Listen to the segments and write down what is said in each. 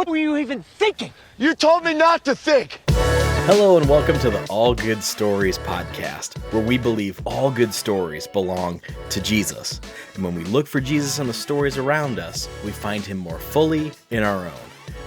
What were you even thinking? You told me not to think. Hello and welcome to the All Good Stories podcast, where we believe all good stories belong to Jesus. And when we look for Jesus in the stories around us, we find him more fully in our own.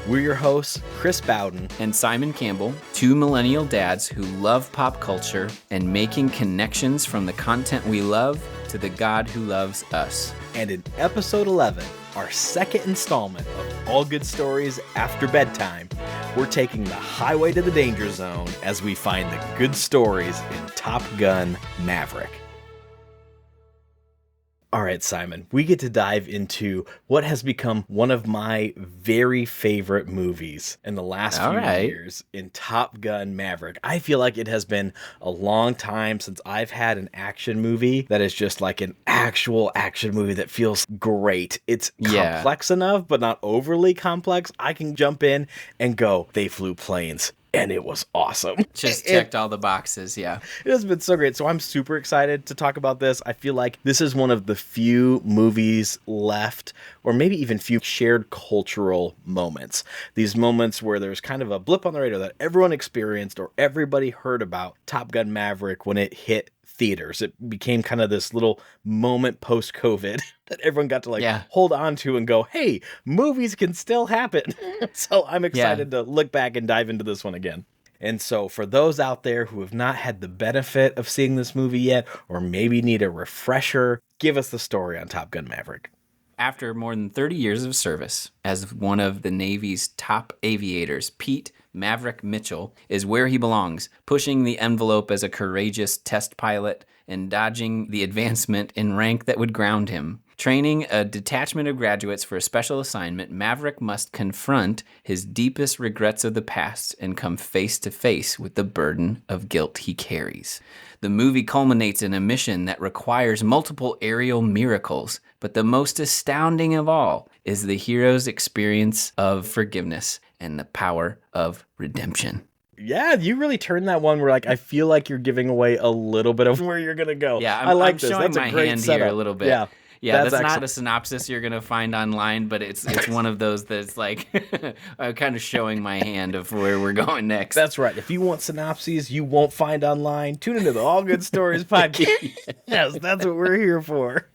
We're your hosts, Chris Bowden and Simon Campbell, two millennial dads who love pop culture and making connections from the content we love to the God who loves us. And in episode 11, our second installment of All Good Stories After Bedtime, we're taking the highway to the danger zone as we find the good stories in Top Gun Maverick. All right, Simon, we get to dive into what has become one of my very favorite movies in the last few years in Top Gun Maverick. I feel like it has been a long time since I've had an action movie that is just like an actual action movie that feels great. It's complex enough, but not overly complex. I can jump in and go, they flew planes. And it was awesome. Just checked all the boxes, yeah. It has been so great. So I'm super excited to talk about this. I feel like this is one of the few movies left, or maybe even few shared cultural moments. These moments where there's kind of a blip on the radar that everyone experienced or everybody heard about Top Gun Maverick when it hit theaters. It became kind of this little moment post-COVID that everyone got to hold on to and go, hey, movies can still happen. So I'm excited to look back and dive into this one again. And so for those out there who have not had the benefit of seeing this movie yet, or maybe need a refresher, give us the story on Top Gun Maverick. After more than 30 years of service as one of the Navy's top aviators, Pete Maverick Mitchell is where he belongs, pushing the envelope as a courageous test pilot and dodging the advancement in rank that would ground him. Training a detachment of graduates for a special assignment, Maverick must confront his deepest regrets of the past and come face to face with the burden of guilt he carries. The movie culminates in a mission that requires multiple aerial miracles, but the most astounding of all is the hero's experience of forgiveness and the power of redemption. Yeah, you really turned that one where I feel like you're giving away a little bit of where you're going to go. Yeah, I'm showing That's my a great hand setup. here a little bit. Yeah, that's not a synopsis you're going to find online, but it's one of those that's like kind of showing my hand of where we're going next. That's right. If you want synopses you won't find online, tune into the All Good Stories podcast. Yes, that's what we're here for.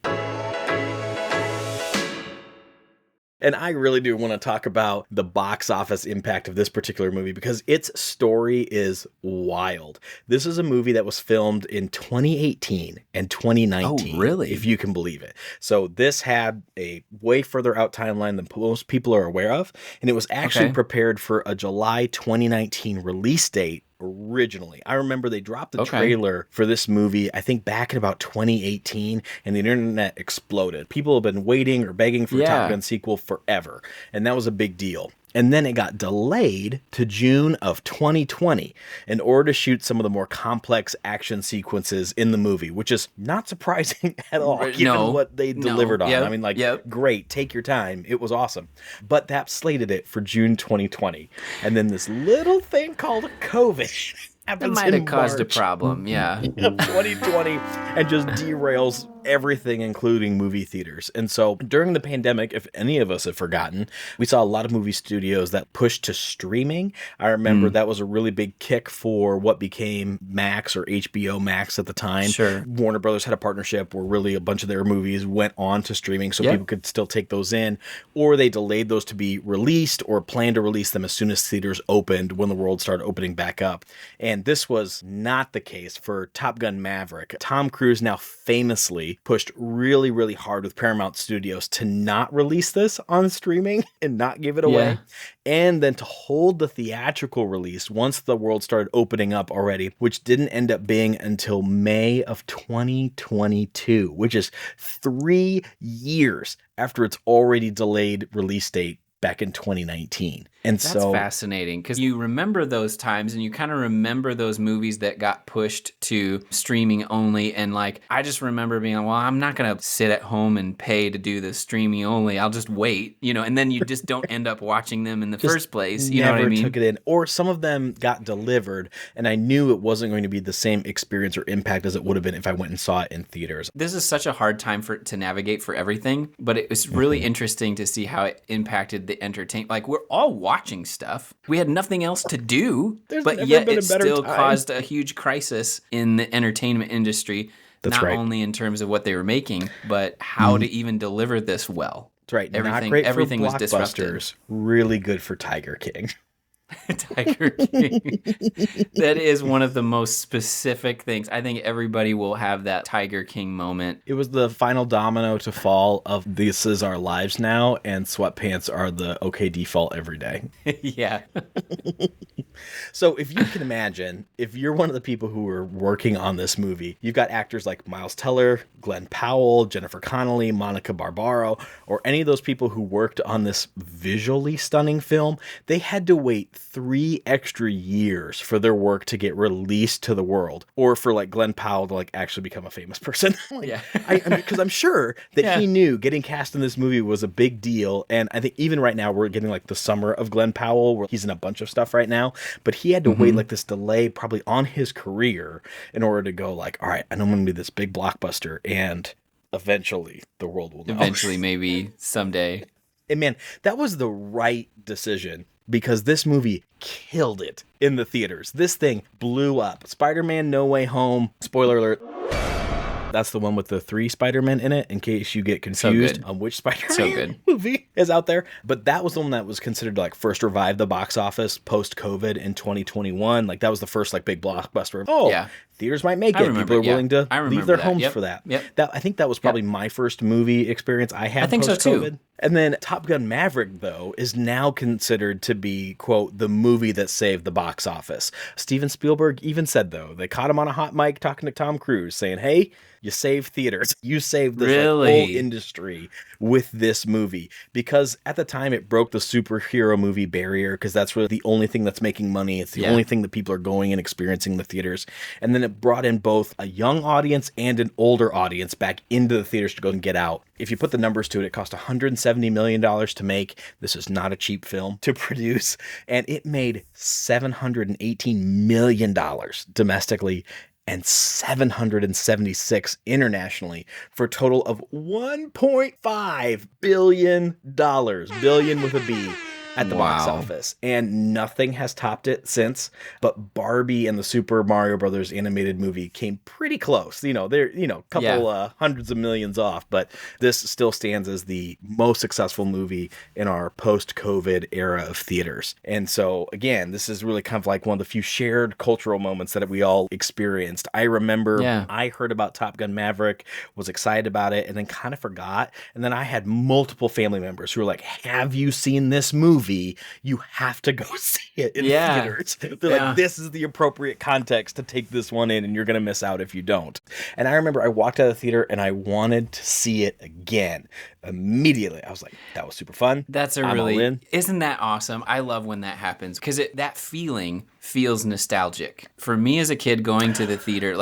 And I really do want to talk about the box office impact of this particular movie because its story is wild. This is a movie that was filmed in 2018 and 2019. Oh, really? If you can believe it. So this had a way further out timeline than most people are aware of. And it was actually prepared for a July 2019 release date. Originally, I remember they dropped the trailer for this movie, I think back in about 2018, and the internet exploded. People have been waiting or begging for a Top Gun sequel forever, and that was a big deal. And then it got delayed to June of 2020 in order to shoot some of the more complex action sequences in the movie, which is not surprising at all, given what they delivered on. I mean, great, take your time. It was awesome. But that slated it for June 2020. And then this little thing called COVID happens might have in caused March a problem, of 2020 and just derails everything, including movie theaters. And so during the pandemic, if any of us have forgotten, we saw a lot of movie studios that pushed to streaming. I remember that was a really big kick for what became Max or HBO Max at the time. Sure. Warner Brothers had a partnership where really a bunch of their movies went on to streaming so people could still take those in, or they delayed those to be released or planned to release them as soon as theaters opened when the world started opening back up. And this was not the case for Top Gun Maverick. Tom Cruise now famously pushed really, really hard with Paramount Studios to not release this on streaming and not give it away. And then to hold the theatrical release once the world started opening up already, which didn't end up being until May of 2022, which is 3 years after its already delayed release date back in 2019. And That's so fascinating because you remember those times and you kind of remember those movies that got pushed to streaming only. And I just remember being like, well, I'm not going to sit at home and pay to do the streaming only. I'll just wait, and then you just don't end up watching them in the first place. You know what I mean? Took it in. Or some of them got delivered and I knew it wasn't going to be the same experience or impact as it would have been if I went and saw it in theaters. This is such a hard time to navigate for everything, but it was really interesting to see how it impacted the entertainment. We're all watching watching stuff. We had nothing else to do, There's but never yet been a it better still time. caused a huge crisis in the entertainment industry. That's not right. only in terms of what they were making, but how to even deliver this well. That's right. Not Everything, great everything for was disrupted. blockbusters. Really good for Tiger King. Tiger King. That is one of the most specific things. I think everybody will have that Tiger King moment. It was the final domino to fall of This Is Our Lives Now, and sweatpants are the okay default every day. Yeah. So if you can imagine, if you're one of the people who were working on this movie, you've got actors like Miles Teller, Glenn Powell, Jennifer Connelly, Monica Barbaro, or any of those people who worked on this visually stunning film, they had to wait 3 extra years for their work to get released to the world, or for like Glenn Powell to like actually become a famous person. Yeah. Because I'm sure that he knew getting cast in this movie was a big deal. And I think even right now we're getting like the summer of Glenn Powell, where he's in a bunch of stuff right now, but he had to wait like this delay probably on his career in order to go like, all right, I know I'm going to be this big blockbuster, and eventually the world will know. Eventually, maybe someday. And man, that was the right decision, because this movie killed it in the theaters. This thing blew up. Spider-Man No Way Home, spoiler alert, that's the one with the 3 Spider-Men in it, in case you get confused on which Spider-Man movie is out there. But that was the one that was considered to like first revive the box office post-COVID in 2021. Like that was the first like big blockbuster. Theaters might make it. People are willing to leave their homes for that. I think that was probably my first movie experience I had post-COVID. So too. And then Top Gun Maverick, though, is now considered to be, quote, the movie that saved the box office. Steven Spielberg even said, though, they caught him on a hot mic talking to Tom Cruise saying, hey, you saved theaters. You saved this whole industry with this movie. Because at the time, it broke the superhero movie barrier, because that's really the only thing that's making money. It's the only thing that people are going and experiencing in the theaters. And then it brought in both a young audience and an older audience back into the theaters to go and get out. If you put the numbers to it, it cost $170 million to make. This is not a cheap film to produce. And it made $718 million domestically and $776 internationally, for a total of $1.5 billion. Billion with a B. At the box office, and nothing has topped it since. But Barbie and the Super Mario Brothers animated movie came pretty close. They're a couple hundreds of millions off, but this still stands as the most successful movie in our post-COVID era of theaters. And so again, this is really kind of like one of the few shared cultural moments that we all experienced. I remember I heard about Top Gun Maverick, was excited about it, and then kind of forgot. And then I had multiple family members who were like, "Have you seen this movie? You have to go see it in theaters." They're like, this is the appropriate context to take this one in, and you're going to miss out if you don't. And I remember I walked out of the theater and I wanted to see it again immediately. I was like, that was super fun. Isn't that awesome? I love when that happens, because that feeling feels nostalgic. For me as a kid going to the theater,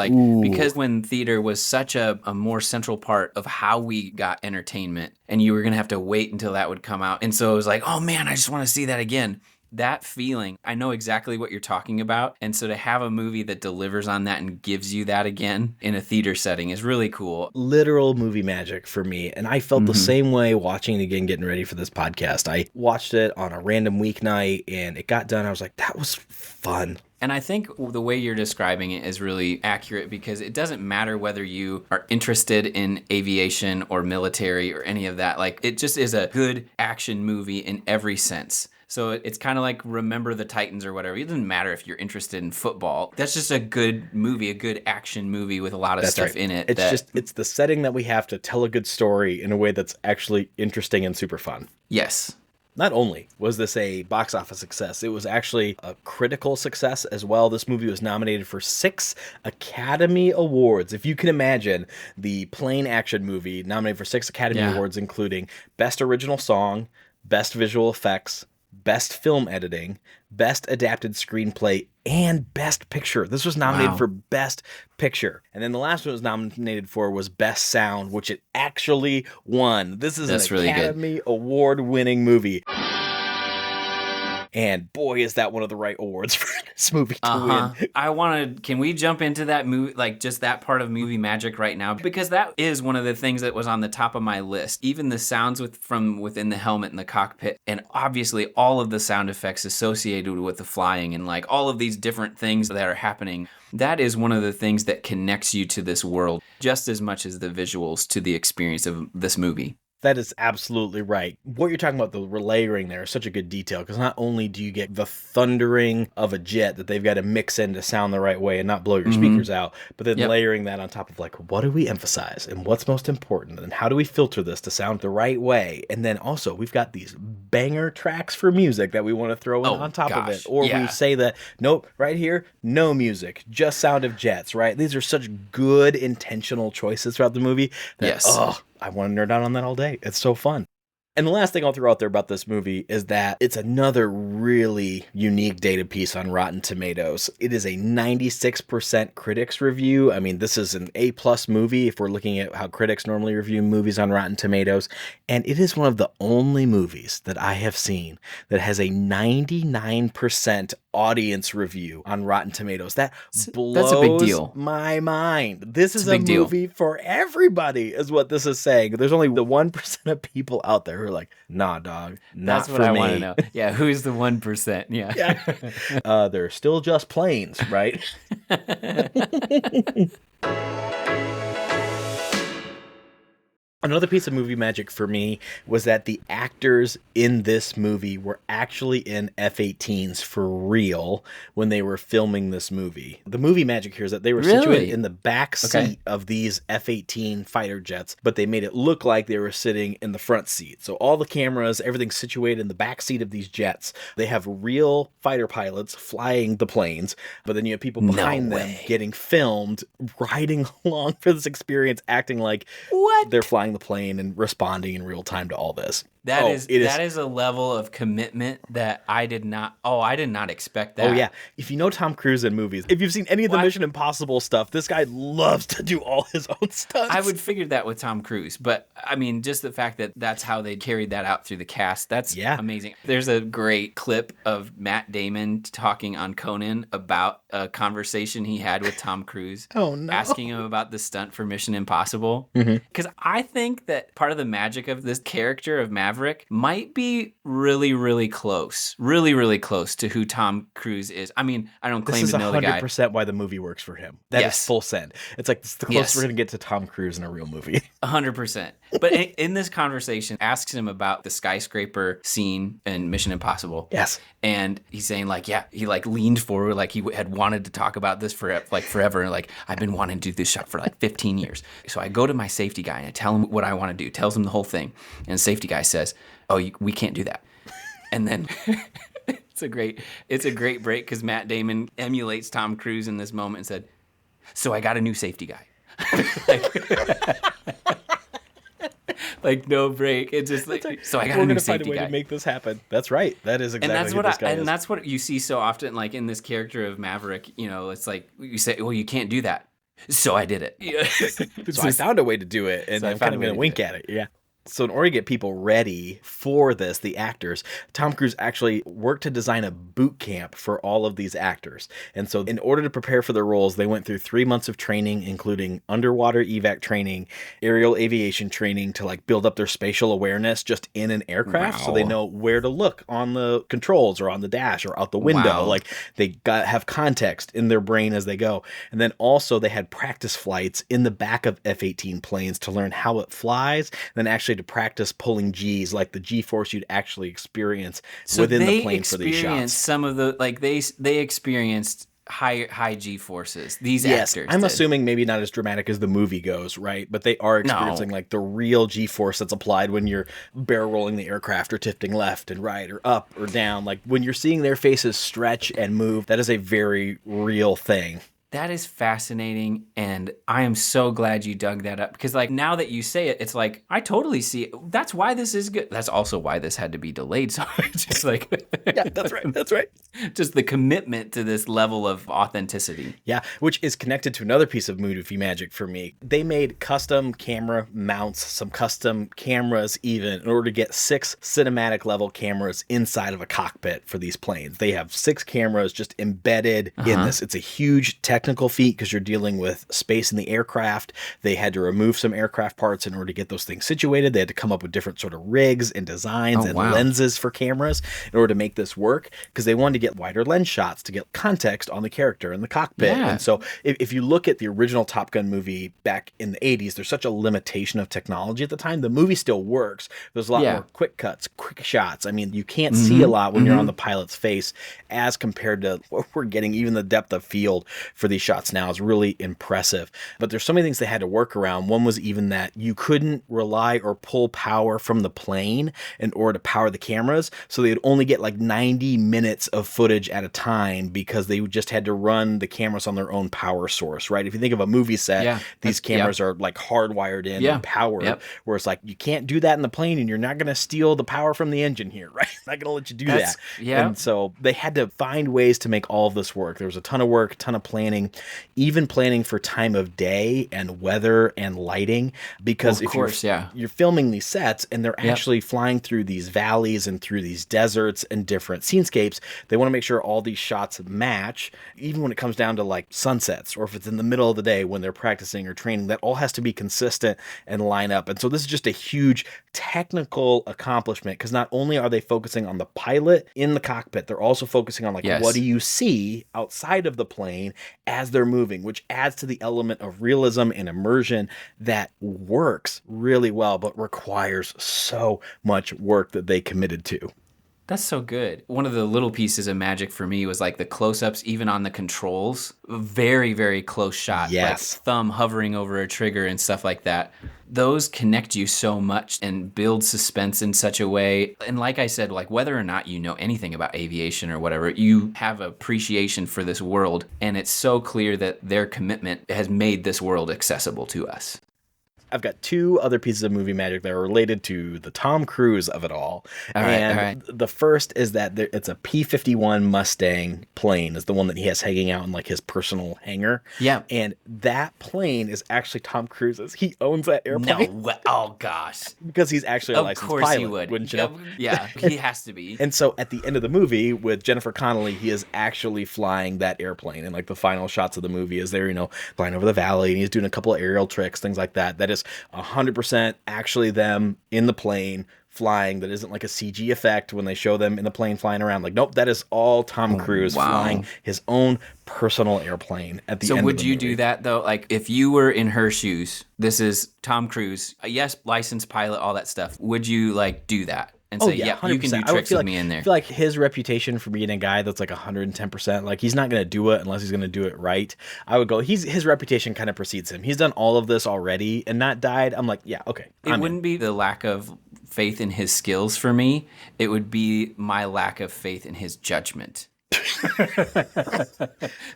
because when theater was such a more central part of how we got entertainment, and you were going to have to wait until that would come out. And so it was like, oh man, I just want to see that again. That feeling, I know exactly what you're talking about. And so to have a movie that delivers on that and gives you that again in a theater setting is really cool. Literal movie magic for me. And I felt the same way watching it again, getting ready for this podcast. I watched it on a random weeknight and it got done. I was like, that was fun. And I think the way you're describing it is really accurate, because it doesn't matter whether you are interested in aviation or military or any of that. Like, it just is a good action movie in every sense. So it's kind of like Remember the Titans or whatever. It doesn't matter if you're interested in football. That's just a good movie, a good action movie with a lot of stuff in it. It's the setting that we have to tell a good story in a way that's actually interesting and super fun. Yes. Not only was this a box office success, it was actually a critical success as well. This movie was nominated for 6 Academy Awards. If you can imagine, the plain action movie nominated for 6 Academy Awards, including Best Original Song, Best Visual Effects, Best Film Editing, Best Adapted Screenplay, and Best Picture. This was nominated for Best Picture. And then the last one it was nominated for was Best Sound, which it actually won. This is an Academy Award-winning movie. And boy, is that one of the right awards for this movie to win. Can we jump into that movie, like just that part of movie magic right now? Because that is one of the things that was on the top of my list. Even the sounds from within the helmet and the cockpit, and obviously all of the sound effects associated with the flying and like all of these different things that are happening. That is one of the things that connects you to this world just as much as the visuals to the experience of this movie. That is absolutely right. What you're talking about, the relayering there, is such a good detail, because not only do you get the thundering of a jet that they've got to mix in to sound the right way and not blow your speakers out, but then layering that on top of like, what do we emphasize and what's most important and how do we filter this to sound the right way? And then also we've got these banger tracks for music that we want to throw in on top of it. Or we say that, nope, right here, no music, just sound of jets, right? These are such good intentional choices throughout the movie that, I want to nerd out on that all day. It's so fun. And the last thing I'll throw out there about this movie is that it's another really unique data piece on Rotten Tomatoes. It is a 96% critics review. I mean, this is an A+ movie if we're looking at how critics normally review movies on Rotten Tomatoes. And it is one of the only movies that I have seen that has a 99% audience review on Rotten Tomatoes. That blows That's a big deal. My mind. This is a movie for everybody, is what this is saying. There's only the 1% of people out there who are like, nah, dog, not That's for what I me. want to know. Yeah, who's the 1%? Yeah. They're still just planes, right? Another piece of movie magic for me was that the actors in this movie were actually in F-18s for real when they were filming this movie. The movie magic here is that they were situated in the back seat of these F-18 fighter jets, but they made it look like they were sitting in the front seat. So all the cameras, everything's situated in the back seat of these jets. They have real fighter pilots flying the planes, but then you have people behind them getting filmed, riding along for this experience, acting like they're flying the plane and responding in real time to all this. That is a level of commitment that I did not expect that. Oh yeah. If you know Tom Cruise in movies, if you've seen any of the Mission Impossible stuff, this guy loves to do all his own stunts. I would figure that with Tom Cruise, but I mean, just the fact that that's how they carried that out through the cast, that's amazing. There's a great clip of Matt Damon talking on Conan about a conversation he had with Tom Cruise. Asking him about the stunt for Mission Impossible. Because I think that part of the magic of this character of Maverick might be really, really close to who Tom Cruise is. I mean, I don't claim to know the guy. This is 100% why the movie works for him. That is full send. It's like, it's the closest we're going to get to Tom Cruise in a real movie. 100%. But in this conversation, asks him about the skyscraper scene in Mission Impossible. Yes. And he's saying like, he like leaned forward like he had wanted to talk about this for like forever. And like, I've been wanting to do this shot for like 15 years. So I go to my safety guy and I tell him what I want to do, tells him the whole thing. And the safety guy says, we can't do that. And then it's a great break because Matt Damon emulates Tom Cruise in this moment and said, so I got a new safety guy. Like no break. It's just like, so I got a new safety guy. We're going to find a way to make this happen. That's right. That is exactly what this guy is. And that's what you see so often, like in this character of Maverick, you know, it's like you say, well, you can't do that. So I did it. So I found a way to do it, and I'm kind of going to wink at it. Yeah. So in order to get people ready for this, the actors, Tom Cruise actually worked to design a boot camp for all of these actors. And so in order to prepare for their roles, they went through 3 months of training, including underwater evac training, aerial aviation training to like build up their spatial awareness just in an aircraft. Wow. So they know where to look on the controls or on the dash or out the window. Wow. Like they have context in their brain as they go. And then also they had practice flights in the back of F-18 planes to learn how it flies, then actually to practice pulling G's, like the G-force you'd actually experience within the plane for these shots. Some of the like they experienced high G-forces. These actors. I'm assuming maybe not as dramatic as the movie goes, right? But they are experiencing like the real G-force that's applied when you're barrel rolling the aircraft or tilting left and right or up or down. Like when you're seeing their faces stretch and move, that is a very real thing. That is fascinating, and I am so glad you dug that up, because like now that you say it, it's like I totally see it. That's why this is good. That's also why this had to be delayed. So just like Yeah, that's right. That's right. Just the commitment to this level of authenticity. Yeah, which is connected to another piece of movie magic for me. They made custom camera mounts, some custom cameras even, in order to get 6 cinematic level cameras inside of a cockpit for these planes. They have 6 cameras just embedded in this. It's a huge technical feat because you're dealing with space in the aircraft. They had to remove some aircraft parts in order to get those things situated. They had to come up with different sort of rigs and designs lenses for cameras in order to make this work, because they wanted to get wider lens shots to get context on the character in the cockpit. Yeah. And so if you look at the original Top Gun movie back in the 80s, there's such a limitation of technology at the time. The movie still works. There's a lot more quick cuts, quick shots. I mean, you can't see a lot when you're on the pilot's face as compared to what we're getting. Even the depth of field for these shots now is really impressive. But there's so many things they had to work around. One was even that you couldn't rely or pull power from the plane in order to power the cameras. So they'd only get like 90 minutes of footage at a time because they just had to run the cameras on their own power source, right? If you think of a movie set, these cameras are like hardwired in and powered, where it's like, you can't do that in the plane and you're not going to steal the power from the engine here, right? Not going to let you do that. And so they had to find ways to make all of this work. There was a ton of work, ton of planning, even planning for time of day and weather and lighting, because you're filming these sets and they're actually flying through these valleys and through these deserts and different scenescapes. They want to make sure all these shots match, even when it comes down to like sunsets, or if it's in the middle of the day when they're practicing or training. That all has to be consistent and line up. And so this is just a huge technical accomplishment, because not only are they focusing on the pilot in the cockpit, they're also focusing on like, what do you see outside of the plane as they're moving, which adds to the element of realism and immersion that works really well, but requires so much work that they committed to. That's so good. One of the little pieces of magic for me was like the close-ups, even on the controls. Very, very close shot. Like thumb hovering over a trigger and stuff like that. Those connect you so much and build suspense in such a way. And like I said, like whether or not you know anything about aviation or whatever, you have appreciation for this world. And it's so clear that their commitment has made this world accessible to us. I've got 2 other pieces of movie magic that are related to the Tom Cruise of it all. All right. The first is that it's a P-51 Mustang plane is the one that he has hanging out in like his personal hangar. Yeah. And that plane is actually Tom Cruise's. He owns that airplane. No. Oh, gosh. Because he's actually a licensed pilot. Of course he would. Wouldn't you know? Yeah, he has to be. And so at the end of the movie with Jennifer Connelly, he is actually flying that airplane. And like the final shots of the movie is there, flying over the valley, and he's doing a couple of aerial tricks, things like that. That is 100% actually them in the plane flying. That isn't like a CG effect when they show them in the plane flying around. Like, nope, that is all Tom Cruise flying his own personal airplane at the end of the movie. So would you do that though? Like if you were in her shoes, this is Tom Cruise, yes, licensed pilot, all that stuff. Would you like do that? And say, you can do tricks with me in there. I feel like his reputation for being a guy that's like 110%, like he's not going to do it unless he's going to do it right. I would go, his reputation kind of precedes him. He's done all of this already and not died. I'm like, yeah, okay. It wouldn't be the lack of faith in his skills for me. It would be my lack of faith in his judgment.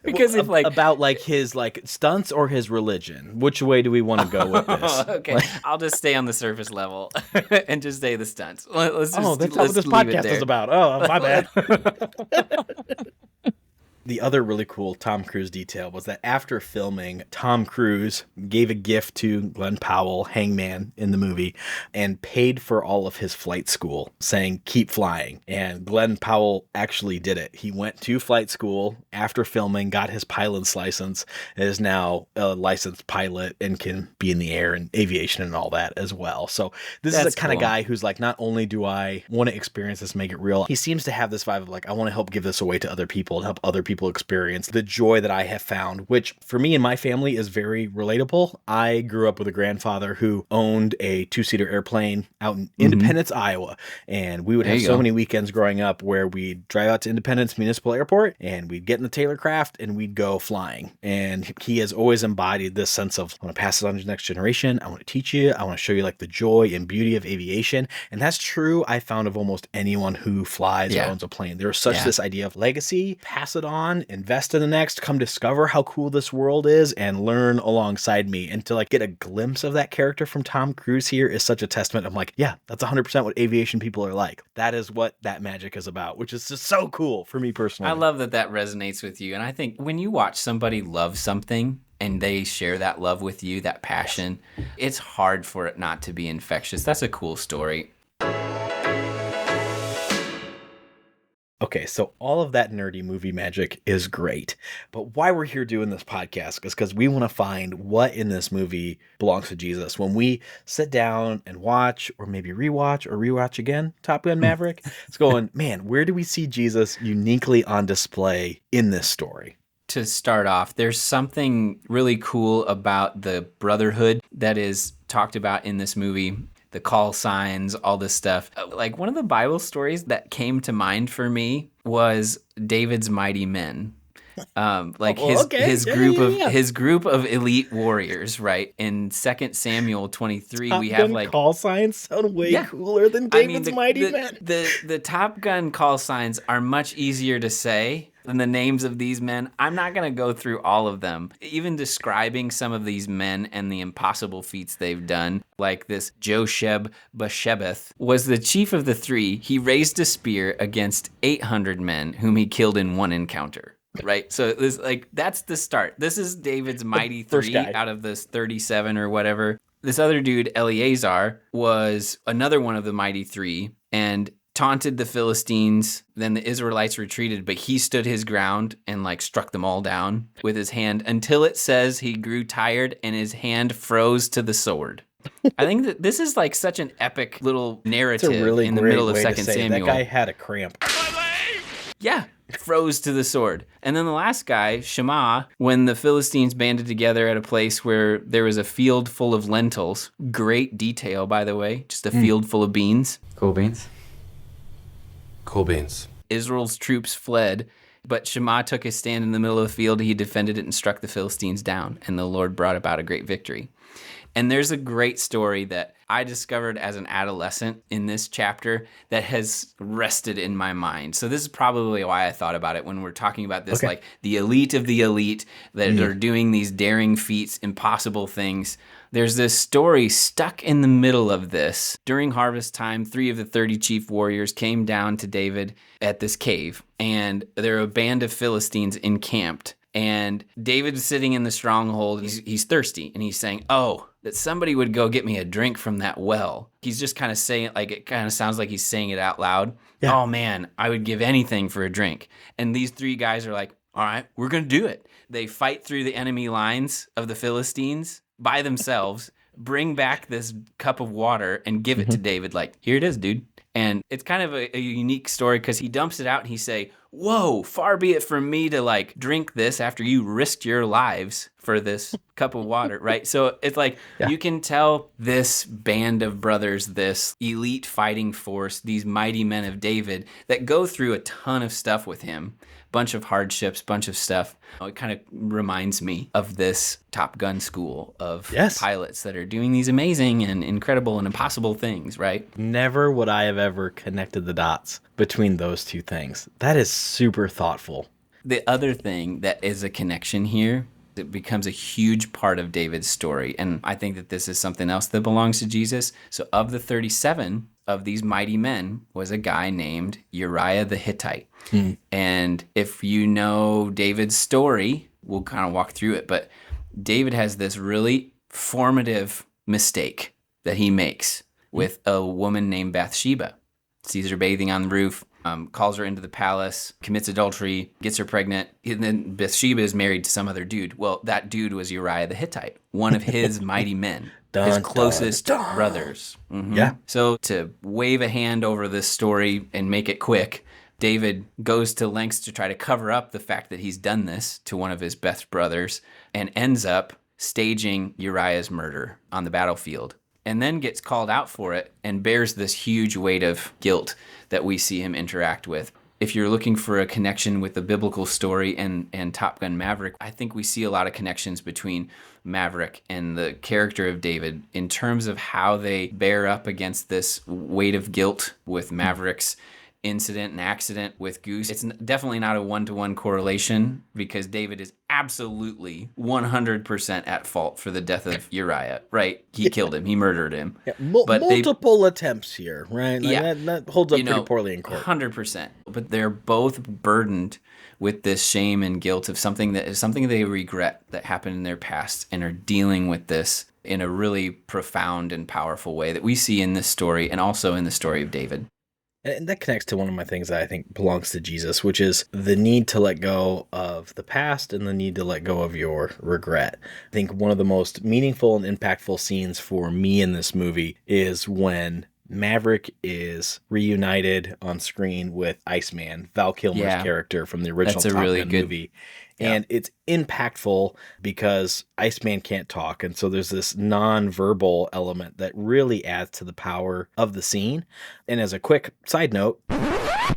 Because if like about like his like stunts or his religion, which way do we want to go with this? Okay, I'll just stay on the surface level and just say the stunts. Let's just, that's what this podcast is about. Oh, my bad. The other really cool Tom Cruise detail was that after filming, Tom Cruise gave a gift to Glenn Powell, Hangman, in the movie, and paid for all of his flight school, saying, keep flying. And Glenn Powell actually did it. He went to flight school after filming, got his pilot's license, and is now a licensed pilot and can be in the air and aviation and all that as well. So this is the kind of guy who's like, not only do I want to experience this, make it real, he seems to have this vibe of like, I want to help give this away to other people and help other people experience the joy that I have found, which for me and my family is very relatable. I grew up with a grandfather who owned a 2-seater airplane out in Independence, Iowa. And we would have so many weekends growing up where we'd drive out to Independence Municipal Airport and we'd get in the Taylor craft and we'd go flying. And he has always embodied this sense of, I want to pass it on to the next generation. I want to teach you. I want to show you like the joy and beauty of aviation. And that's true, I found, of almost anyone who flies or owns a plane. There's such this idea of legacy, pass it on. on, invest in the next, come discover how cool this world is, and learn alongside me. And to like get a glimpse of that character from Tom Cruise here is such a testament. I'm like, yeah, that's 100% what aviation people are like. That is what that magic is about, which is just so cool for me personally. I love that that resonates with you. And I think when you watch somebody love something and they share that love with you, that passion, it's hard for it not to be infectious. That's a cool story. Okay, so all of that nerdy movie magic is great, but why we're here doing this podcast is because we want to find what in this movie belongs to Jesus. When we sit down and watch, or maybe rewatch again, Top Gun Maverick, it's going, man, where do we see Jesus uniquely on display in this story? To start off, there's something really cool about the brotherhood that is talked about in this movie. The call signs, all this stuff. Like one of the Bible stories that came to mind for me was David's mighty men. His group of elite warriors, right? In 2 Samuel 23, Top we have Gun like call signs sound way cooler than David's mighty men. The Top Gun call signs are much easier to say than the names of these men. I'm not going to go through all of them. Even describing some of these men and the impossible feats they've done, like this Josheb Bashebeth was the chief of the three. He raised a spear against 800 men whom he killed in one encounter. Right, so this that's the start. This is David's mighty three out of this 37 or whatever. This other dude, Eleazar, was another one of the mighty three and taunted the Philistines. Then the Israelites retreated, but he stood his ground and like struck them all down with his hand until it says he grew tired and his hand froze to the sword. I think that this is like such an epic little narrative in the middle of 2 Samuel. That guy had a cramp. Yeah. Froze to the sword. And then the last guy, Shammah, when the Philistines banded together at a place where there was a field full of lentils. Great detail, by the way. Just a field full of beans. Cool beans. Cool beans. Israel's troops fled, but Shammah took his stand in the middle of the field. He defended it and struck the Philistines down, and the Lord brought about a great victory. And there's a great story that I discovered as an adolescent in this chapter that has rested in my mind. So this is probably why I thought about it when we're talking about this, like the elite of the elite that are doing these daring feats, impossible things. There's this story stuck in the middle of this. During harvest time, 3 of the 30 chief warriors came down to David at this cave, and there are a band of Philistines encamped. And David's sitting in the stronghold. He's thirsty, and he's saying, oh, that somebody would go get me a drink from that well. He's just kind of saying it, like it kind of sounds like he's saying it out loud. Yeah. Oh, man, I would give anything for a drink. And these 3 guys are like, all right, we're going to do it. They fight through the enemy lines of the Philistines by themselves, bring back this cup of water, and give it to David like, here it is, dude. And it's kind of a unique story because he dumps it out and he say, whoa, far be it from me to like drink this after you risked your lives for this cup of water, right? So it's like you can tell this band of brothers, this elite fighting force, these mighty men of David that go through a ton of stuff with him, bunch of hardships, bunch of stuff. It kind of reminds me of this Top Gun school of pilots that are doing these amazing and incredible and impossible things, right? Never would I have ever connected the dots between those two things. That is super thoughtful. The other thing that is a connection here, it becomes a huge part of David's story. And I think that this is something else that belongs to Jesus. So of the 37 of these mighty men was a guy named Uriah the Hittite. And if you know David's story, we'll kind of walk through it. But David has this really formative mistake that he makes with a woman named Bathsheba. Sees her bathing on the roof, calls her into the palace, commits adultery, gets her pregnant, and then Bathsheba is married to some other dude. Well, that dude was Uriah the Hittite, one of his mighty men, his closest brothers. Yeah. So to wave a hand over this story and make it quick, David goes to lengths to try to cover up the fact that he's done this to one of his best brothers and ends up staging Uriah's murder on the battlefield. And then gets called out for it and bears this huge weight of guilt that we see him interact with. If you're looking for a connection with the biblical story and Top Gun Maverick, I think we see a lot of connections between Maverick and the character of David in terms of how they bear up against this weight of guilt with Maverick's incident and accident with Goose, it's definitely not a one-to-one correlation because David is absolutely 100% at fault for the death of Uriah, right? He killed him. He murdered him. Yeah, But multiple attempts here, right? Like Yeah. that holds up pretty poorly in court. 100%. But they're both burdened with this shame and guilt of something they regret that happened in their past and are dealing with this in a really profound and powerful way that we see in this story and also in the story of David. And that connects to one of my things that I think belongs to Jesus, which is the need to let go of the past and the need to let go of your regret. I think one of the most meaningful and impactful scenes for me in this movie is when Maverick is reunited on screen with Iceman, Val Kilmer's character from the original That's a Top really Gun good movie. And it's impactful because Iceman can't talk. And so there's this non-verbal element that really adds to the power of the scene. And as a quick side note,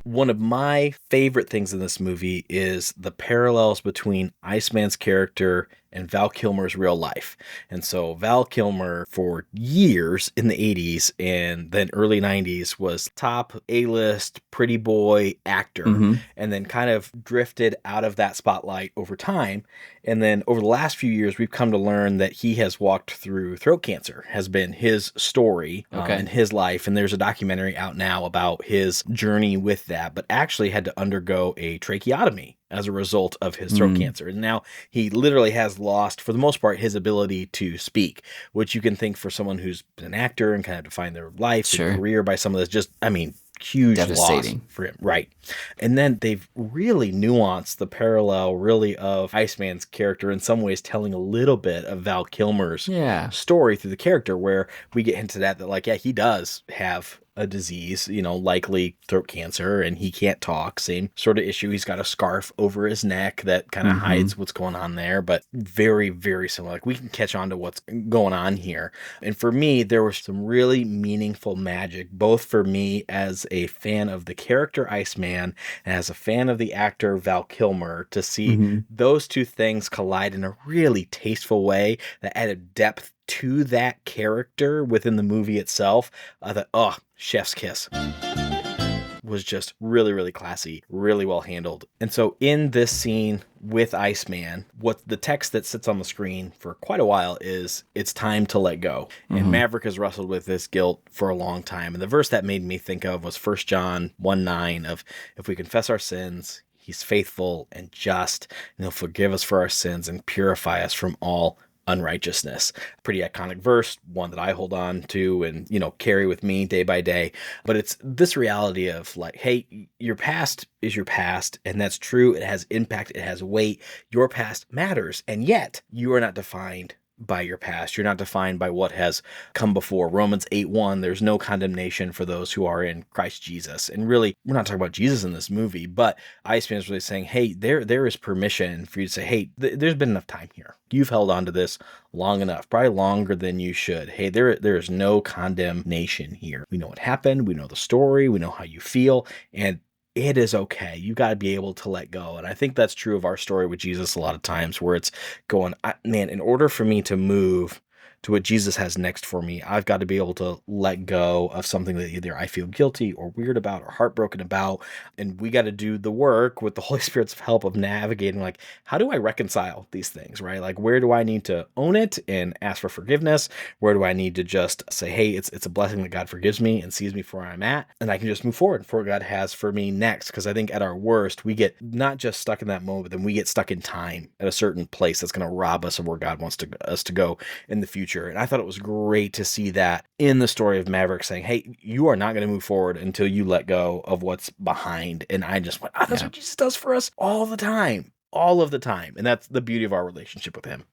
one of my favorite things in this movie is the parallels between Iceman's character and Val Kilmer's real life. And so Val Kilmer, for years in the 80s and then early 90s, was top A-list pretty boy actor, and then kind of drifted out of that spotlight over time. And then over the last few years, we've come to learn that he has walked through throat cancer, has been his story in his life. And there's a documentary out now about his journey with that, but actually had to undergo a tracheotomy as a result of his throat cancer. And now he literally has lost, for the most part, his ability to speak, which you can think for someone who's been an actor and kind of defined their life and career by some of this, just, I mean, huge loss for him. Right. And then they've really nuanced the parallel really of Iceman's character, in some ways telling a little bit of Val Kilmer's story through the character, where we get into that like, yeah, he does have a disease, likely throat cancer, and he can't talk. Same sort of issue. He's got a scarf over his neck that kind of hides what's going on there, but very, very similar. Like, we can catch on to what's going on here. And for me, there was some really meaningful magic, both for me as a fan of the character Iceman and as a fan of the actor Val Kilmer, to see those two things collide in a really tasteful way that added depth to that character within the movie itself. I thought, chef's kiss. Was just really, really classy, really well handled. And so in this scene with Iceman, what the text that sits on the screen for quite a while is, it's time to let go. And Maverick has wrestled with this guilt for a long time. And the verse that made me think of was 1 John 1:9 of, if we confess our sins, he's faithful and just, and he'll forgive us for our sins and purify us from all unrighteousness. Pretty iconic verse, one that I hold on to and, carry with me day by day. But it's this reality of like, hey, your past is your past, and that's true. It has impact. It has weight. Your past matters. And yet you are not defined by your past. You're not defined by what has come before. Romans 8:1, there's no condemnation for those who are in Christ Jesus. And really, we're not talking about Jesus in this movie, but Iceman is really saying, hey, there is permission for you to say, hey, there's been enough time here. You've held on to this long enough, probably longer than you should. Hey, there is no condemnation here. We know what happened. We know the story. We know how you feel. And it is okay. You got to be able to let go. And I think that's true of our story with Jesus a lot of times, where it's going, man, in order for me to move to what Jesus has next for me, I've got to be able to let go of something that either I feel guilty or weird about or heartbroken about. And we got to do the work with the Holy Spirit's help of navigating, like, how do I reconcile these things, right? Like, where do I need to own it and ask for forgiveness? Where do I need to just say, hey, it's a blessing that God forgives me and sees me for where I'm at, and I can just move forward for what God has for me next? Because I think at our worst, we get not just stuck in that moment, but then we get stuck in time at a certain place that's going to rob us of where God wants us to go in the future. And I thought it was great to see that in the story of Maverick, saying, hey, you are not going to move forward until you let go of what's behind. And I just went, that's what Jesus does for us all the time. And that's the beauty of our relationship with him.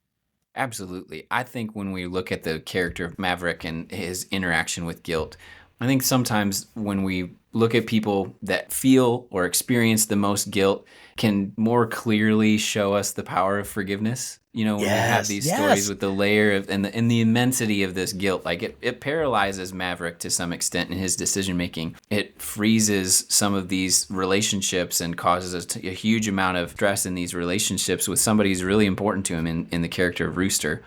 Absolutely. I think when we look at the character of Maverick and his interaction with guilt, I think sometimes when we look at people that feel or experience the most guilt, can more clearly show us the power of forgiveness. When we have these stories with the layer of and the immensity of this guilt, like it paralyzes Maverick to some extent in his decision making. It freezes some of these relationships and causes a huge amount of stress in these relationships with somebody who's really important to him in the character of Rooster.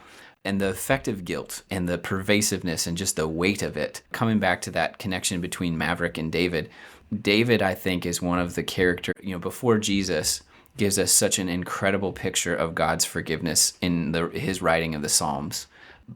And the effect of guilt and the pervasiveness and just the weight of it, coming back to that connection between Maverick and David. David, I think, is one of the characters, before Jesus, gives us such an incredible picture of God's forgiveness in his writing of the Psalms.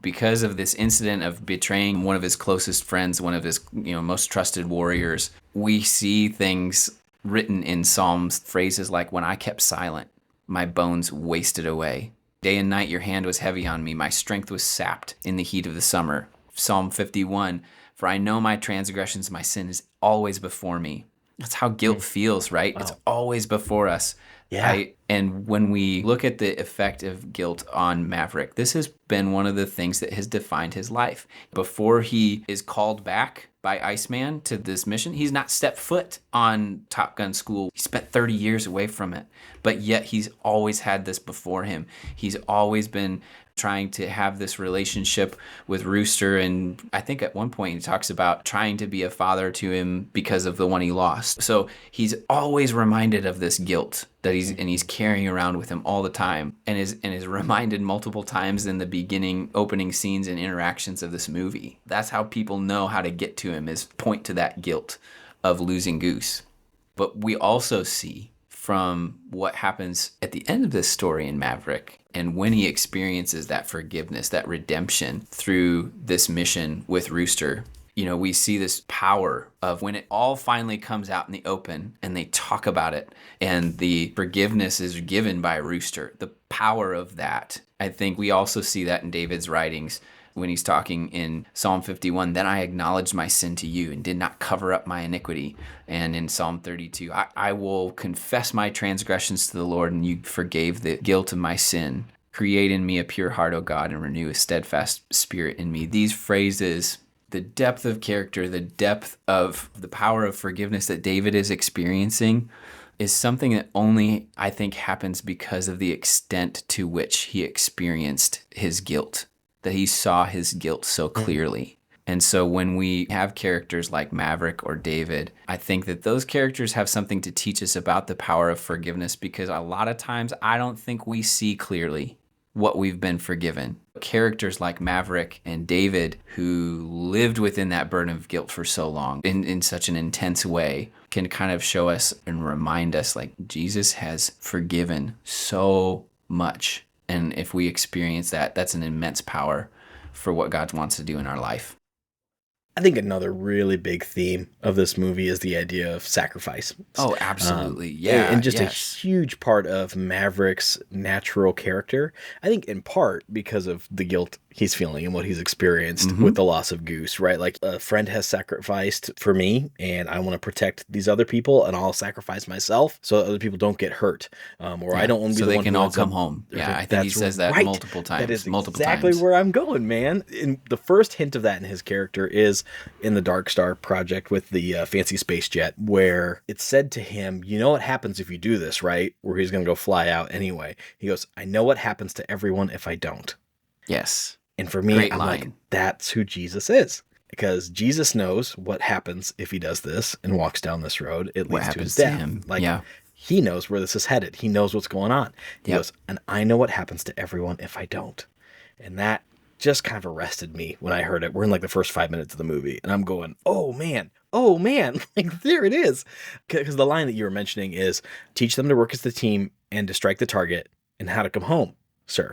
Because of this incident of betraying one of his closest friends, one of his most trusted warriors, we see things written in Psalms, phrases like, when I kept silent, my bones wasted away. Day and night your hand was heavy on me. My strength was sapped in the heat of the summer. Psalm 51, for I know my transgressions, my sin is always before me. That's how guilt feels, right? Wow. It's always before us. Yeah. And when we look at the effect of guilt on Maverick, this has been one of the things that has defined his life. Before he is called back by Iceman to this mission, he's not stepped foot on Top Gun school. He spent 30 years away from it, but yet he's always had this before him. He's always been trying to have this relationship with Rooster, and I think at one point he talks about trying to be a father to him because of the one he lost. So he's always reminded of this guilt that he's carrying around with him all the time, and is reminded multiple times in the opening scenes and interactions of this movie. That's how people know how to get to him, is point to that guilt of losing Goose. But we also see from what happens at the end of this story in Maverick, and when he experiences that forgiveness, that redemption through this mission with Rooster, we see this power of when it all finally comes out in the open and they talk about it and the forgiveness is given by Rooster, the power of that. I think we also see that in David's writings when he's talking in Psalm 51, then I acknowledged my sin to you and did not cover up my iniquity. And in Psalm 32, I will confess my transgressions to the Lord, and you forgave the guilt of my sin. Create in me a pure heart, O God, and renew a steadfast spirit in me. These phrases, the depth of character, the depth of the power of forgiveness that David is experiencing, is something that only, I think, happens because of the extent to which he experienced his guilt, that he saw his guilt so clearly. And so when we have characters like Maverick or David, I think that those characters have something to teach us about the power of forgiveness, because a lot of times I don't think we see clearly what we've been forgiven. Characters like Maverick and David, who lived within that burden of guilt for so long in such an intense way, can kind of show us and remind us, like, Jesus has forgiven so much. And if we experience that, that's an immense power for what God wants to do in our life. I think another really big theme of this movie is the idea of sacrifice. Oh, absolutely. Yeah. And just a huge part of Maverick's natural character. I think in part because of the guilt he's feeling and what he's experienced with the loss of Goose, right? Like, a friend has sacrificed for me and I want to protect these other people, and I'll sacrifice myself so that other people don't get hurt. I don't want to be the one who... So they can all come home. Yeah, I think he says that multiple times. That is exactly where I'm going, man. And the first hint of that in his character is in the Dark Star project with the fancy space jet, where it's said to him, you know what happens if you do this, right? Where he's going to go fly out anyway. He goes, I know what happens to everyone if I don't. Yes. And for me, I'm like, that's who Jesus is. Because Jesus knows what happens if he does this and walks down this road. It leads to his death. He knows where this is headed. He knows what's going on. He goes, and I know what happens to everyone if I don't. And that just kind of arrested me when I heard it. We're in like the first 5 minutes of the movie, and I'm going, oh man, like, there it is. Because the line that you were mentioning is, teach them to work as the team and to strike the target, and how to come home, sir.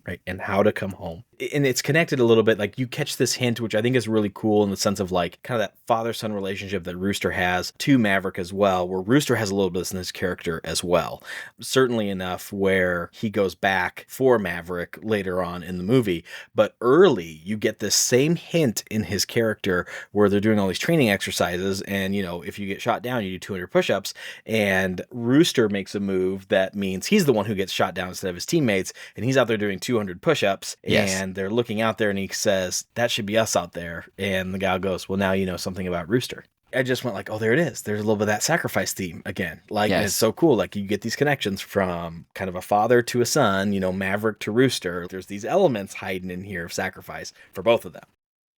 Right? And how to come home. And it's connected a little bit. Like, you catch this hint, which I think is really cool in the sense of, like, kind of that father-son relationship that Rooster has to Maverick as well, where Rooster has a little bit of this in his character as well. Certainly enough where he goes back for Maverick later on in the movie. But early, you get this same hint in his character where they're doing all these training exercises. And, if you get shot down, you do 200 push-ups. And Rooster makes a move that means he's the one who gets shot down instead of his teammates. And he's out there doing 200 push-ups. Yes. And they're looking out there, and he says, that should be us out there. And the guy goes, well, now you know something about Rooster. I just went like, oh, there it is. There's a little bit of that sacrifice theme again. Like, It's so cool. Like, you get these connections from kind of a father to a son, Maverick to Rooster. There's these elements hiding in here of sacrifice for both of them.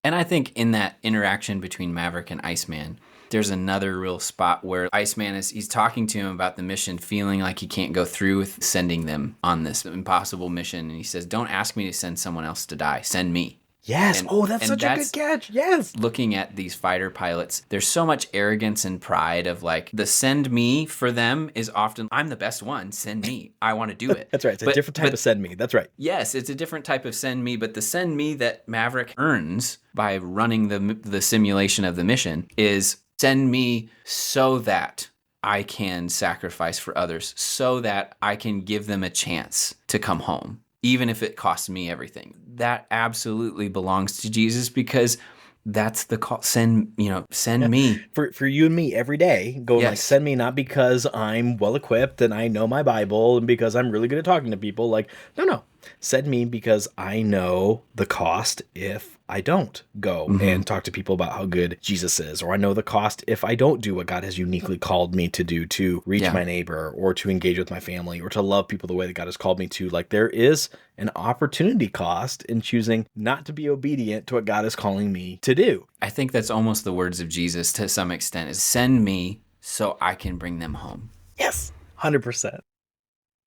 And I think in that interaction between Maverick and Iceman, there's another real spot where Iceman he's talking to him about the mission, feeling like he can't go through with sending them on this impossible mission. And he says, don't ask me to send someone else to die. Send me. Yes. That's such a good catch. Yes. Looking at these fighter pilots, there's so much arrogance and pride of like the send me for them is often, I'm the best one. Send me. I want to do it. That's right. It's a different type of send me. That's right. Yes, it's a different type of send me, but the send me that Maverick earns by running the simulation of the mission is send me so that I can sacrifice for others, so that I can give them a chance to come home, even if it costs me everything. That absolutely belongs to Jesus, because that's the call. Send me. For you and me every day, go like, send me, not because I'm well equipped and I know my Bible and because I'm really good at talking to people. Like, no. Send me because I know the cost if I don't go and talk to people about how good Jesus is, or I know the cost if I don't do what God has uniquely called me to do, to reach my neighbor or to engage with my family or to love people the way that God has called me to. Like, there is an opportunity cost in choosing not to be obedient to what God is calling me to do. I think that's almost the words of Jesus to some extent, is send me so I can bring them home. Yes, 100%.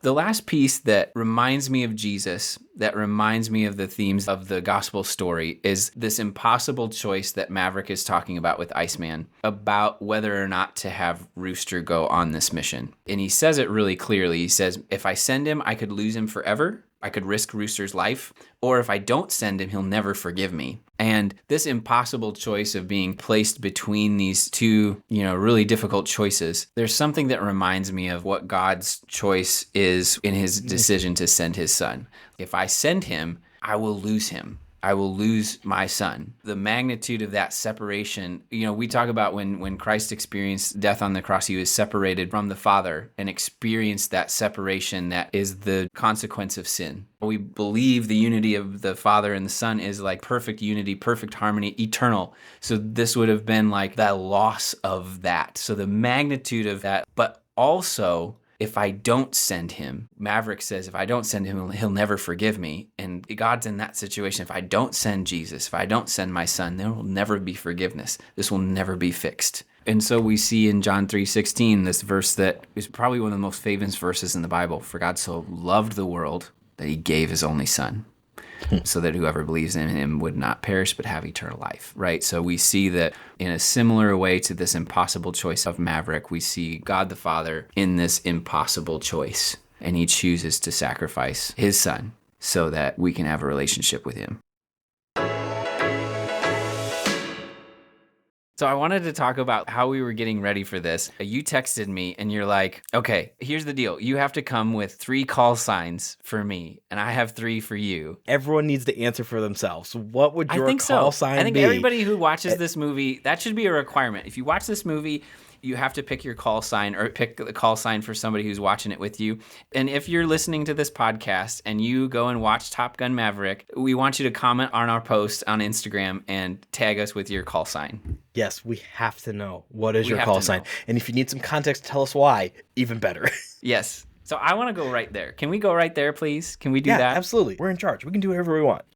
The last piece that reminds me of Jesus, that reminds me of the themes of the gospel story, is this impossible choice that Maverick is talking about with Iceman about whether or not to have Rooster go on this mission. And he says it really clearly. He says, if I send him, I could lose him forever. I could risk Rooster's life. Or if I don't send him, he'll never forgive me. And this impossible choice of being placed between these two, really difficult choices, there's something that reminds me of what God's choice is in his decision to send his son. If I send him, I will lose him. I will lose my son. The magnitude of that separation, we talk about when Christ experienced death on the cross, he was separated from the Father and experienced that separation that is the consequence of sin. We believe the unity of the Father and the Son is like perfect unity, perfect harmony, eternal. So this would have been like the loss of that. So the magnitude of that, but also, if I don't send him, Maverick says, if I don't send him, he'll never forgive me. And God's in that situation. If I don't send Jesus, if I don't send my son, there will never be forgiveness. This will never be fixed. And so we see in John 3:16, this verse that is probably one of the most famous verses in the Bible. For God so loved the world that he gave his only son, so that whoever believes in him would not perish but have eternal life, right? So we see that in a similar way to this impossible choice of Maverick, we see God the Father in this impossible choice, and he chooses to sacrifice his son so that we can have a relationship with him. So I wanted to talk about how we were getting ready for this. You texted me and you're like, okay, here's the deal. You have to come with 3 call signs for me, and I have 3 for you. Everyone needs to answer for themselves. What would your call sign be? I think everybody who watches this movie, that should be a requirement. If you watch this movie, you have to pick your call sign, or pick the call sign for somebody who's watching it with you. And if you're listening to this podcast and you go and watch Top Gun Maverick, we want you to comment on our post on Instagram and tag us with your call sign. Yes, we have to know. What is your call sign? And if you need some context, tell us why. Even better. Yes. So I want to go right there. Can we go right there, please? Can we do that? Yeah, absolutely. We're in charge. We can do whatever we want.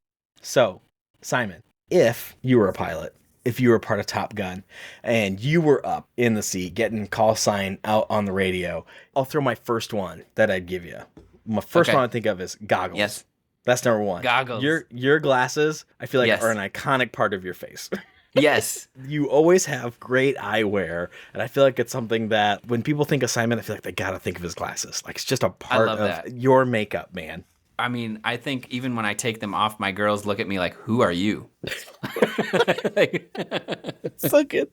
So, Simon, if you were a pilot, if you were part of Top Gun and you were up in the seat getting call sign out on the radio, I'll throw my first one that I'd give you. My first one I think of is goggles. Yes. That's number 1. Goggles. Your glasses, I feel like, are an iconic part of your face. Yes. You always have great eyewear, and I feel like it's something that when people think of Simon, I feel like they gotta think of his glasses. Like, it's just a part of your makeup, man. I mean, I think even when I take them off, my girls look at me like, who are you? So good.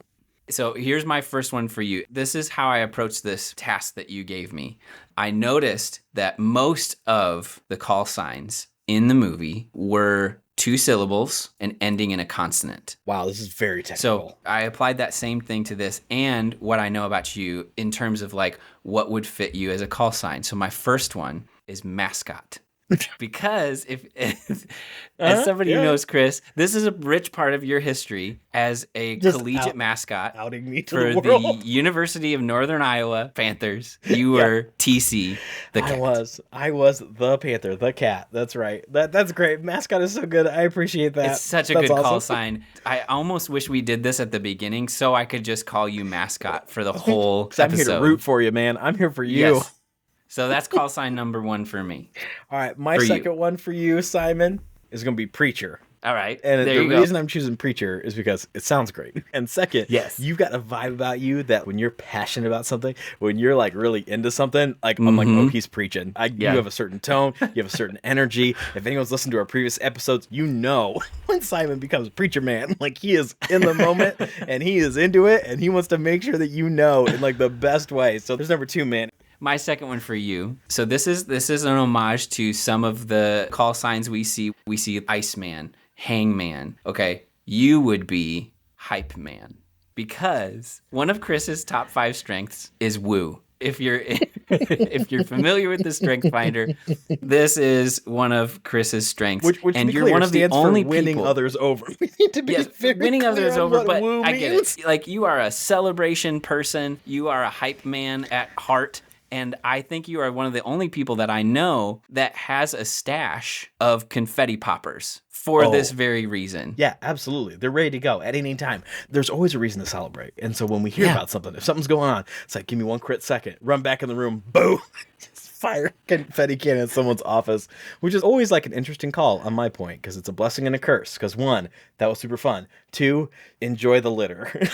So here's my first one for you. This is how I approached this task that you gave me. I noticed that most of the call signs in the movie were 2 syllables and ending in a consonant. Wow, this is very technical. So I applied that same thing to this and what I know about you in terms of like what would fit you as a call sign. So my first one is mascot. Because as somebody who knows Chris, this is a rich part of your history as a collegiate mascot outing me to for the world. the University of Northern Iowa Panthers. You were TC, the cat. I was the Panther, the cat. That's right. That's great. Mascot is so good. I appreciate that. It's such a good call sign. I almost wish we did this at the beginning so I could just call you mascot for the whole episode. I'm here to root for you, man. I'm here for you. Yes. So that's call sign number 1 for me. All right, my second one for you, Simon, is going to be Preacher. All right. And the reason I'm choosing Preacher is because it sounds great. And second, yes, you've got a vibe about you that when you're passionate about something, when you're like really into something, like I'm like, oh, he's preaching. You have a certain tone, you have a certain energy. If anyone's listened to our previous episodes, you know when Simon becomes Preacher Man, like he is in the moment and he is into it and he wants to make sure that you know in like the best way. So there's number 2, man. My second one for you. So this is an homage to some of the call signs we see. We see Iceman, Hangman. Okay, you would be Hype Man because one of Chris's top 5 strengths is woo. If you're familiar with the Strength Finder, this is one of Chris's strengths, which and you're one of the only winning others over. We need to be winning others over, but I get means. it. Like you are a celebration person, you are a hype man at heart. And I think you are one of the only people that I know that has a stash of confetti poppers for this very reason. Yeah, absolutely. They're ready to go at any time. There's always a reason to celebrate. And so when we hear about something, if something's going on, it's like, give me 1 crit second, run back in the room, boom, just fire confetti cannon in someone's office, which is always like an interesting call on my point because it's a blessing and a curse. Because 1, that was super fun. 2, enjoy the litter.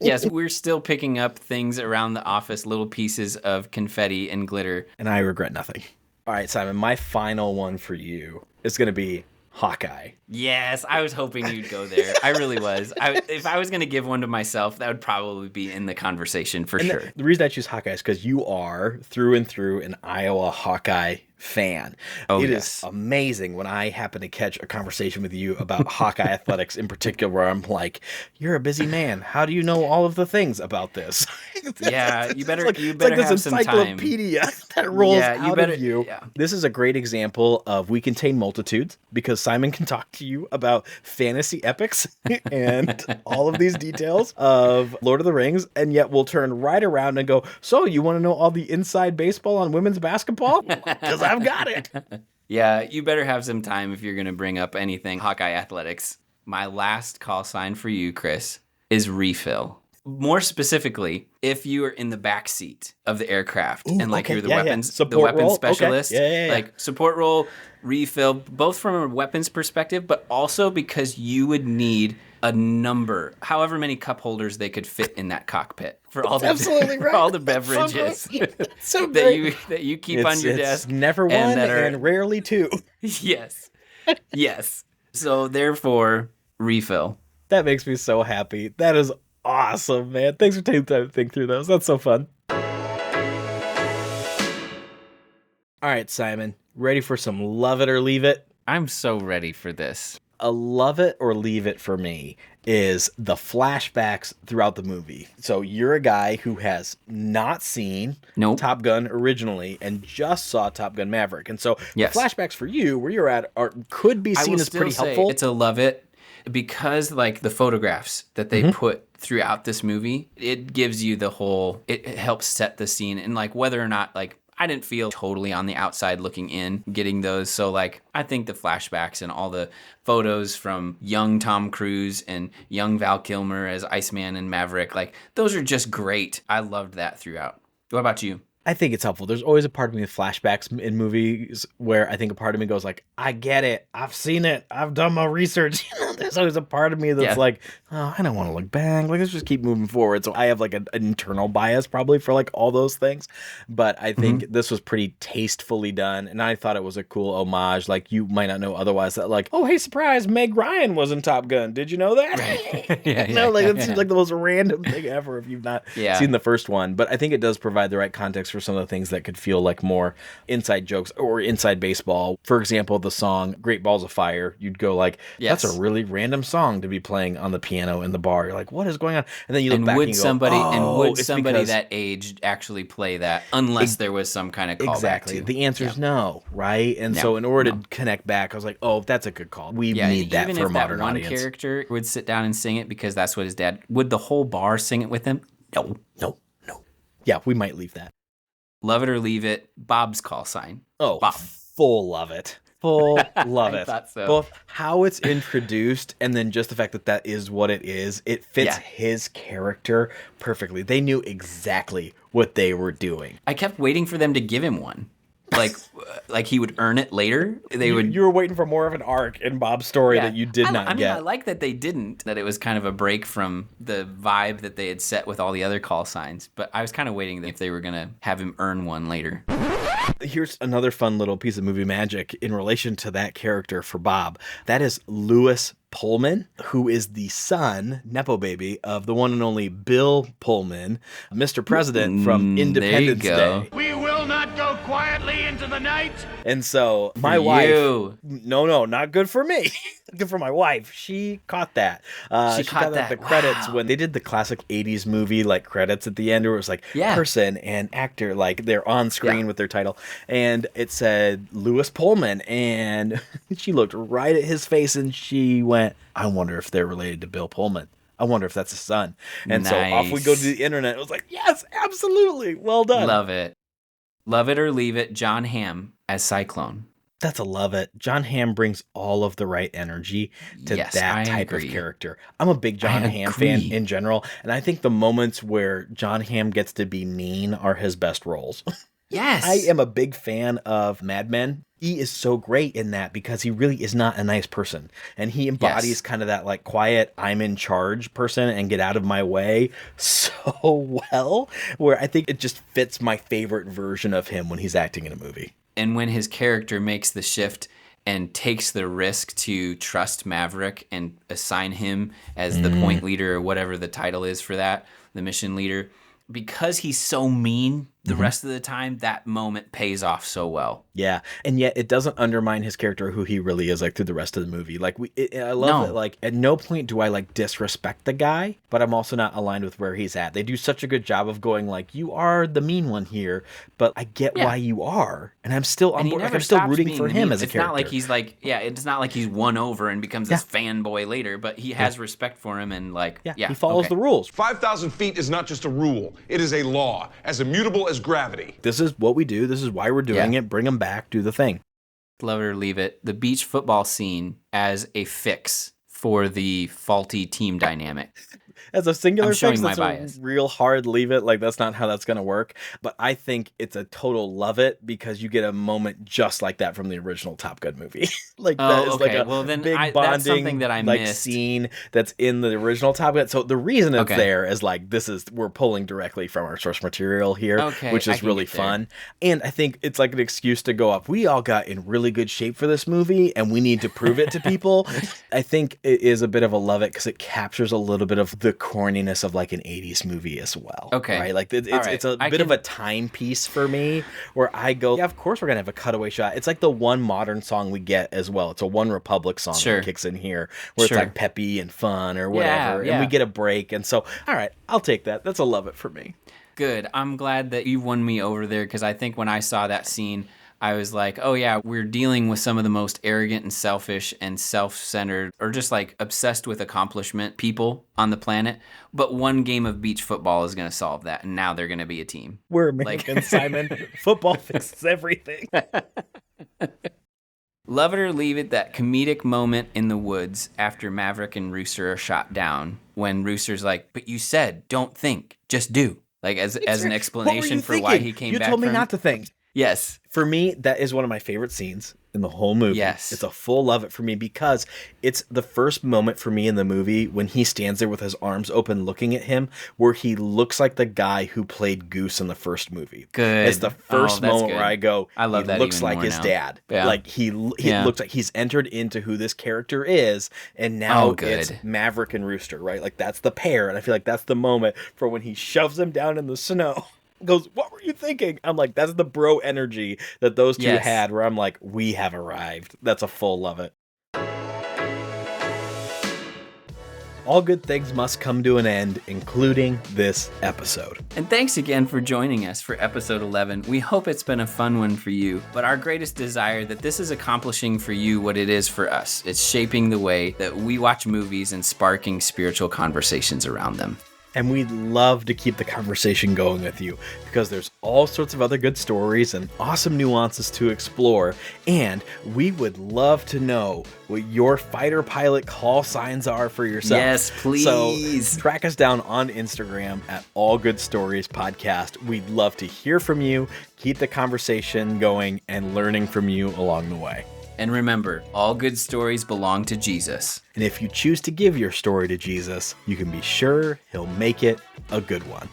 Yes, we're still picking up things around the office, little pieces of confetti and glitter. And I regret nothing. All right, Simon, my final one for you is going to be Hawkeye. Yes, I was hoping you'd go there. I really was. If I was going to give one to myself, that would probably be in the conversation for sure. The reason I choose Hawkeye is because you are through and through an Iowa Hawkeye fan. It is amazing when I happen to catch a conversation with you about Hawkeye athletics in particular, where I'm like, "You're a busy man. How do you know all of the things about this?" Yeah, you better like have this some time. encyclopedia that rolls out of you. Yeah. This is a great example of we contain multitudes because Simon can talk to you about fantasy epics and all of these details of Lord of the Rings, and yet we'll turn right around and go, "So you want to know all the inside baseball on women's basketball? Because I've got it." Yeah, you better have some time if you're going to bring up anything Hawkeye athletics. My last call sign for you, Chris, is refill. More specifically, if you are in the back seat of the aircraft and you're the weapons specialist, like support role, refill, both from a weapons perspective, but also because you would need a number, however many cup holders they could fit in that cockpit for all the all the beverages that you keep on your desk. Never one and rarely 2. Yes. Yes. So therefore, refill. That makes me so happy. That is awesome, man. Thanks for taking time to think through those. That's so fun. All right, Simon, ready for some love it or leave it? I'm so ready for this. A love it or leave it for me is the flashbacks throughout the movie. So you're a guy who has not seen Top Gun originally and just saw Top Gun Maverick. And so the flashbacks for you, where you're at, could be seen as pretty helpful. It's a love it because like the photographs that they put throughout this movie, it gives you the whole, it helps set the scene and like whether or not like I didn't feel totally on the outside looking in, getting those. So, like, I think the flashbacks and all the photos from young Tom Cruise and young Val Kilmer as Iceman and Maverick, like, those are just great. I loved that throughout. What about you? I think it's helpful. There's always a part of me with flashbacks in movies where I think a part of me goes like, I get it. I've seen it. I've done my research. There's always a part of me that's like, oh, I don't want to look back. Like, let's just keep moving forward. So I have like an internal bias probably for like all those things. But I think this was pretty tastefully done. And I thought it was a cool homage. Like you might not know otherwise that like, oh, hey, surprise, Meg Ryan was in Top Gun. Did you know that? Right. It seems like the most random thing ever if you've not seen the first one. But I think it does provide the right context for were some of the things that could feel like more inside jokes or inside baseball. For example, the song Great Balls of Fire, you'd go like, that's a really random song to be playing on the piano in the bar. You're like, what is going on? And then you look back and you go, would somebody that age actually play that unless there was some kind of callback? Exactly. The answer is no, right? And so in order to connect back, I was like, oh, that's a good call. We need that for a modern audience. Even if that one character would sit down and sing it because that's what his dad, would the whole bar sing it with him? No. Yeah, we might leave that. Love it or leave it, Bob's call sign. Oh, Bob. Full love it. Full love it. I thought so. Both how it's introduced and then just the fact that that is what it is. It fits his character perfectly. They knew exactly what they were doing. I kept waiting for them to give him one. Like he would earn it later. You were waiting for more of an arc in Bob's story that you did not get. I like that they didn't. That it was kind of a break from the vibe that they had set with all the other call signs. But I was kind of waiting if they were gonna have him earn one later. Here's another fun little piece of movie magic in relation to that character for Bob. That is Lewis Pullman, who is the son, Nepo baby, of the one and only Bill Pullman, Mr. President from Independence Day. We will not go quietly into the night. And so my wife, no, not good for me. Good for my wife. She caught that. She caught that. The credits when they did the classic 80s movie like credits at the end where it was like person and actor, like they're on screen with their title. And it said Lewis Pullman. And she looked right at his face and she went, I wonder if they're related to Bill Pullman. I wonder if that's his son. And so off we go to the internet. It was like, yes, absolutely. Well done. Love it. Love it or leave it, John Hamm as Cyclone. That's a love it. John Hamm brings all of the right energy to that type of character. I'm a big John Hamm fan in general, and I think the moments where John Hamm gets to be mean are his best roles. Yes. I am a big fan of Mad Men. He is so great in that because he really is not a nice person. And he embodies kind of that like quiet, I'm in charge person and get out of my way so well, where I think it just fits my favorite version of him when he's acting in a movie. And when his character makes the shift and takes the risk to trust Maverick and assign him as the point leader or whatever the title is for that, the mission leader, because he's so mean the rest of the time, that moment pays off so well. Yeah, and yet it doesn't undermine his character, who he really is, like through the rest of the movie. Like I love it. Like at no point do I like disrespect the guy, but I'm also not aligned with where he's at. They do such a good job of going like, you are the mean one here, but I get why you are, and I'm still on board. Like, I'm still rooting for him as a character. It's not like he's like, it's not like he's won over and becomes this fanboy later, but he has respect for him and like, he follows the rules. 5,000 feet is not just a rule; it is a law, as immutable as gravity. This is what we do. This is why we're doing it. Bring them back. Do the thing. Love it or leave it. The beach football scene as a fix for the faulty team dynamic. As a singular fix, that's bias. A real hard leave it. Like, that's not how that's going to work. But I think it's a total love it because you get a moment just like that from the original Top Gun movie. Like, that is like a big bonding that's something that I missed. Scene that's in the original Top Gun. So the reason it's there is like, we're pulling directly from our source material here, which is really fun. And I think it's like an excuse to go up. We all got in really good shape for this movie and we need to prove it to people. I think it is a bit of a love it because it captures a little bit of the corniness of like an 80s movie as well. Right? Like it's a bit of a timepiece for me where I go, yeah, of course we're going to have a cutaway shot. It's like the one modern song we get as well. It's a One Republic song that kicks in here where it's like peppy and fun or whatever. And we get a break. And so, all right, I'll take that. That's a love it for me. Good. I'm glad that you won me over there because I think when I saw that scene, I was like, oh yeah, we're dealing with some of the most arrogant and selfish and self-centered or just like obsessed with accomplishment people on the planet. But one game of beach football is going to solve that. And now they're going to be a team. We're American, Simon. Football fixes everything. Love it or leave it, that comedic moment in the woods after Maverick and Rooster are shot down when Rooster's like, but you said, don't think, just do. Like as an explanation for why he came back. You told me not to think. Yes. For me, that is one of my favorite scenes in the whole movie. Yes. It's a full love it for me because it's the first moment for me in the movie when he stands there with his arms open looking at him where he looks like the guy who played Goose in the first movie. Good. It's the first moment where I go, I love that. He looks like his dad. Yeah. Like he looks like he's entered into who this character is and now it's Maverick and Rooster, right? Like that's the pair and I feel like that's the moment for when he shoves him down in the snow. Goes, what were you thinking? I'm like, that's the bro energy that those two Yes. had, where I'm like, we have arrived. That's a full love it. All good things must come to an end, including this episode. And thanks again for joining us for episode 11. We hope it's been a fun one for you, but our greatest desire that this is accomplishing for you what it is for us. It's shaping the way that we watch movies and sparking spiritual conversations around them. And we'd love to keep the conversation going with you because there's all sorts of other good stories and awesome nuances to explore. And we would love to know what your fighter pilot call signs are for yourself. Yes, please. So track us down on Instagram at All Good Stories Podcast. We'd love to hear from you, keep the conversation going, and learning from you along the way. And remember, all good stories belong to Jesus. And if you choose to give your story to Jesus, you can be sure he'll make it a good one.